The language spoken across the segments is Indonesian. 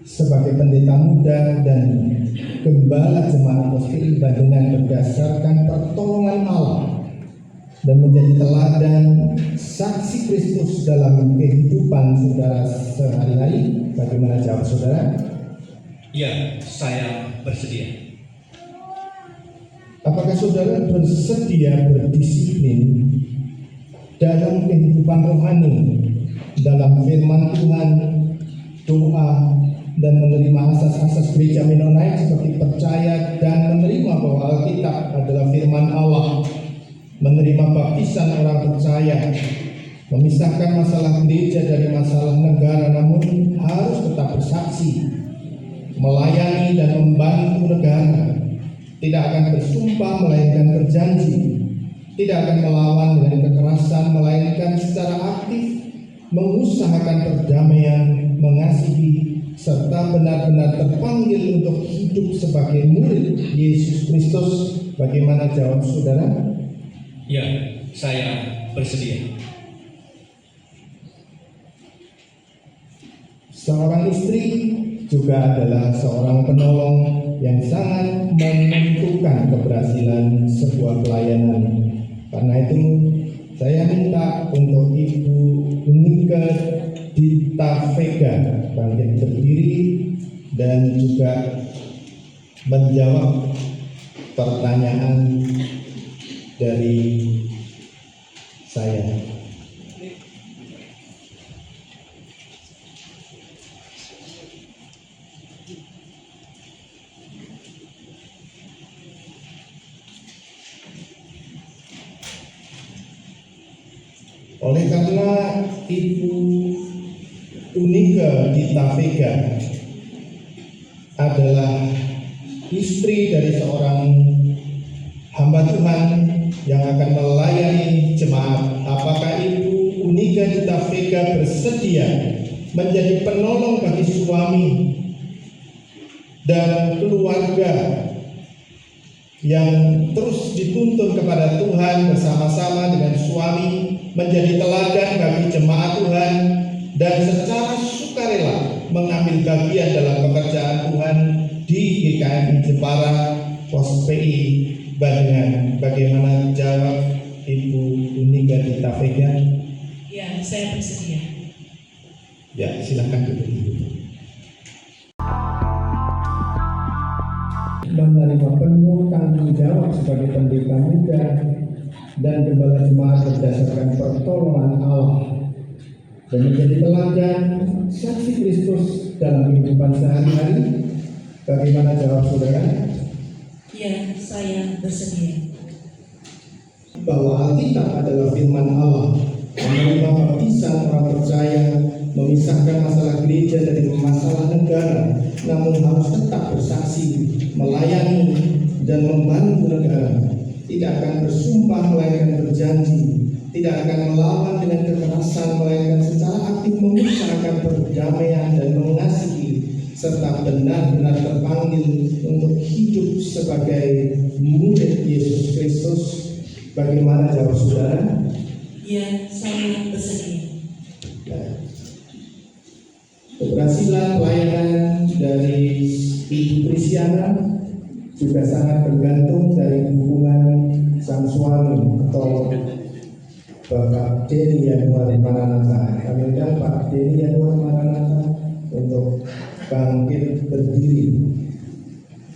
Sebagai pendeta muda dan gembala jemaat Apostol dengan berdasarkan pertolongan Allah dan menjadi teladan saksi Kristus dalam kehidupan saudara sehari-hari. Bagaimana jawab saudara? Ya, saya bersedia. Apakah saudara bersedia berdisiplin dalam kehidupan rohani, dalam firman Tuhan, doa, dan menerima asas-asas gereja Mennonite seperti percaya dan menerima bahwa Alkitab adalah firman Allah, menerima baptisan orang percaya, memisahkan masalah gereja dari masalah negara, namun harus tetap bersaksi, melayani dan membantu negara, tidak akan bersumpah melainkan berjanji, tidak akan melawan dengan kekerasan melainkan secara aktif mengusahakan perdamaian, mengasihi, serta benar-benar terpanggil untuk hidup sebagai murid Yesus Kristus. Bagaimana jawab saudara? Ya, saya bersedia. Seorang istri juga adalah seorang penolong yang sangat menentukan keberhasilan sebuah pelayanan. Karena itu saya minta untuk Ibu Unika Dita Vega bangkit berdiri dan juga menjawab pertanyaan dari saya. Oleh karena Ibu Unika Dita Vega adalah istri dari seorang hamba Tuhan yang akan melayani jemaat, apakah Ibu Unika Dita Vega bersedia menjadi penolong bagi suami dan keluarga yang terus dituntun kepada Tuhan bersama-sama dengan suami, menjadi teladan bagi jemaat Tuhan dan secara sukarela mengambil bagian dalam pekerjaan Tuhan di GKMI Jepara Pos PI Bandungan? Bagaimana jawab Ibu Unika Dita Vega? Ya, saya bersedia. Ya, silakan duduk. Menerima penuh tanggung jawab sebagai pendeta muda dan gembala jemaat berdasarkan pertolongan Allah dan menjadi teladan saksi Kristus dalam kehidupan sehari-hari. Bagaimana jawab saudara? Ya, saya bersedia. Bahwa Alkitab adalah firman Allah, menerima baptisan orang percaya, memisahkan masalah gereja dari masalah negara, namun harus tetap bersaksi, melayani dan membantu negara, tidak akan bersumpah melainkan berjanji, tidak akan melawan dengan kekerasan melainkan secara aktif mengusahakan perdamaian dan mengasihi, serta benar-benar terpanggil untuk hidup sebagai murid Yesus Kristus. Bagaimana jawab saudara? Ya, saya bersedia. Ya. Keberhasilan pelayanan dari Ibu Prisiana juga sangat bergantung dari hubungan sang suami atau Bapak Denny Yanuar Maranatha. Kami undang Pak Denny Yanuar Maranatha untuk bangkit berdiri.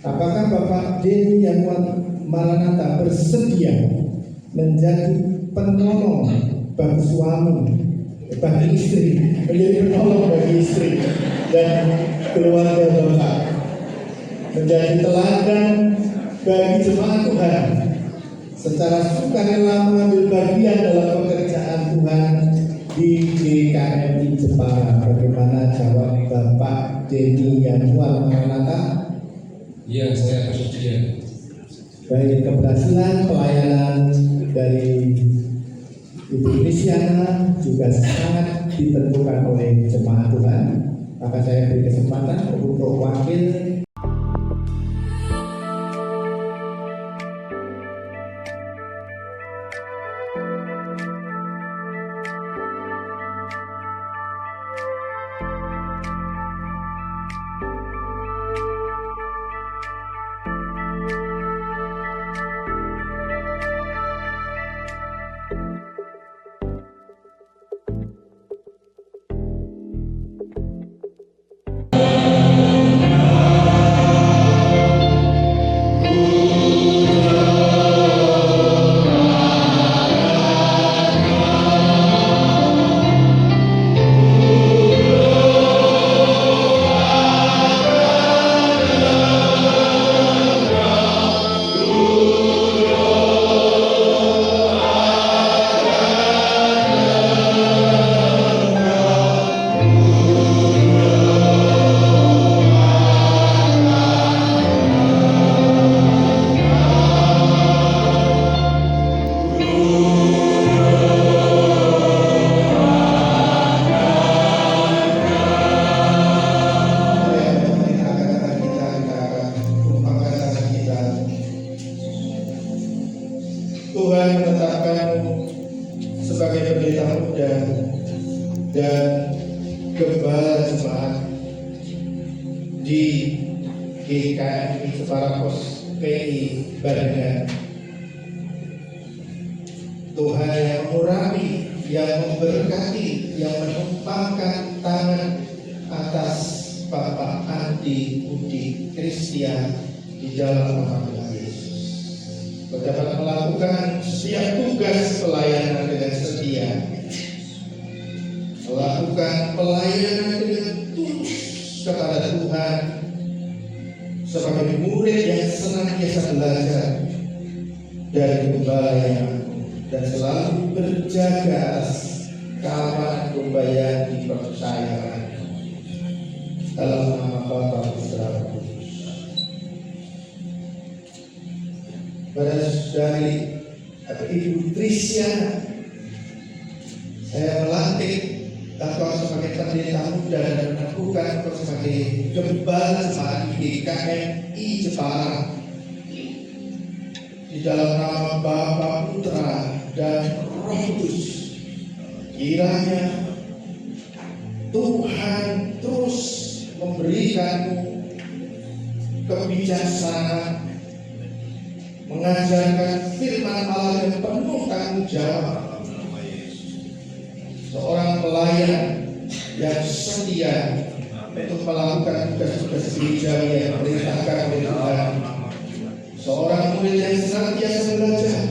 Apakah Bapak Denny Yanuar Maranatha bersedia menjadi penolong bagi suami, bagi istri, menjadi penolong bagi istri dan keluarga Bapak, menjadi teladan bagi jemaat Tuhan, secara sukarela mengambil bagian dalam pekerjaan Tuhan di GKMI Jepara? Bagaimana jawab Bapak Denny Yanuar Maranatha? Ya, saya bersedia. Baik, keberhasilan pelayanan dari Ibu Prisiana juga sangat ditentukan oleh jemaat Tuhan. Maka saya beri kesempatan untuk wakil Pendeta Muda dan Gembala Jemaat di GKMI Jepara Pos PI Badengan. Tuhan yang mengurapi, yang memberkati, yang menumpangkan tangan atas Bapak Andi Budi Christian di dalam nama Tuhan Yesus, dapat melakukan setiap tugas pelayanan dengan setia, melakukan pelayanan dengan tulus kepada Tuhan sebagai murid yang senantiasa belajar dari Gembala yang agung dan selalu berjaga atas keamanan domba yang dipercayakan dalam nama Bapa, Putra, dan Roh Kudus. Pada saudari atau Ibu Trisiana, saya melantik engkau sebagai pendeta muda dan meneguhkan engkau sebagai gembala jemaat GKMI Jepara di dalam nama Bapa, Putra, dan Roh Kudus. Kiranya Tuhan terus memberikanmu kebijaksanaan, mengajarkan firman Allah yang penuh tanggung jawab, seorang pelayan yang setia untuk melakukan tugas-tugas gerejawi yang diperintahkan oleh Tuhan, seorang murid yang senantiasa belajar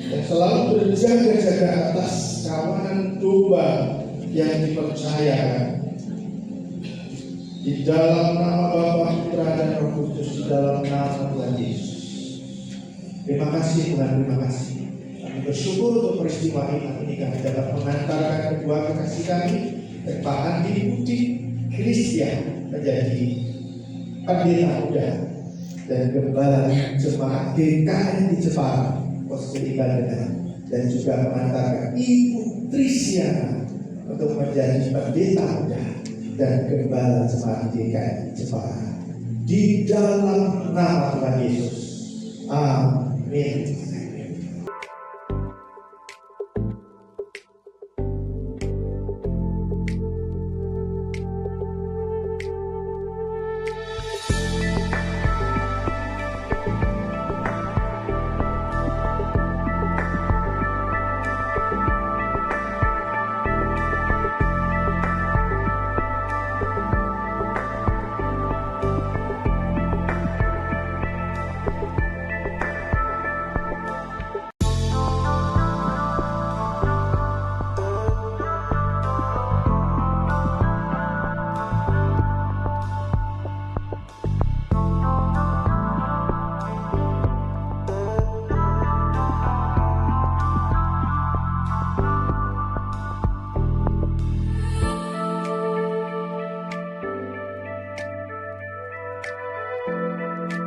dan selalu berjaga-jaga atas kawanan domba yang dipercayakan di dalam nama Bapa, Putra, dan Roh Kudus, di dalam nama Tuhan Yesus. Terima kasih Tuhan, terima kasih. Kami bersyukur untuk peristiwa ini kami dapat mengantarkan kedua kekasih kami, Pak Andi Budi Christian menjadi pendeta muda dan gembala jemaat GKMI Jepara Pos PI Badengan, dan juga mengantarkan Ibu Trisiana untuk menjadi pendeta muda dan gembala jemaat GKMI Jepara di dalam nama Tuhan Yesus. Amin.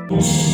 Thank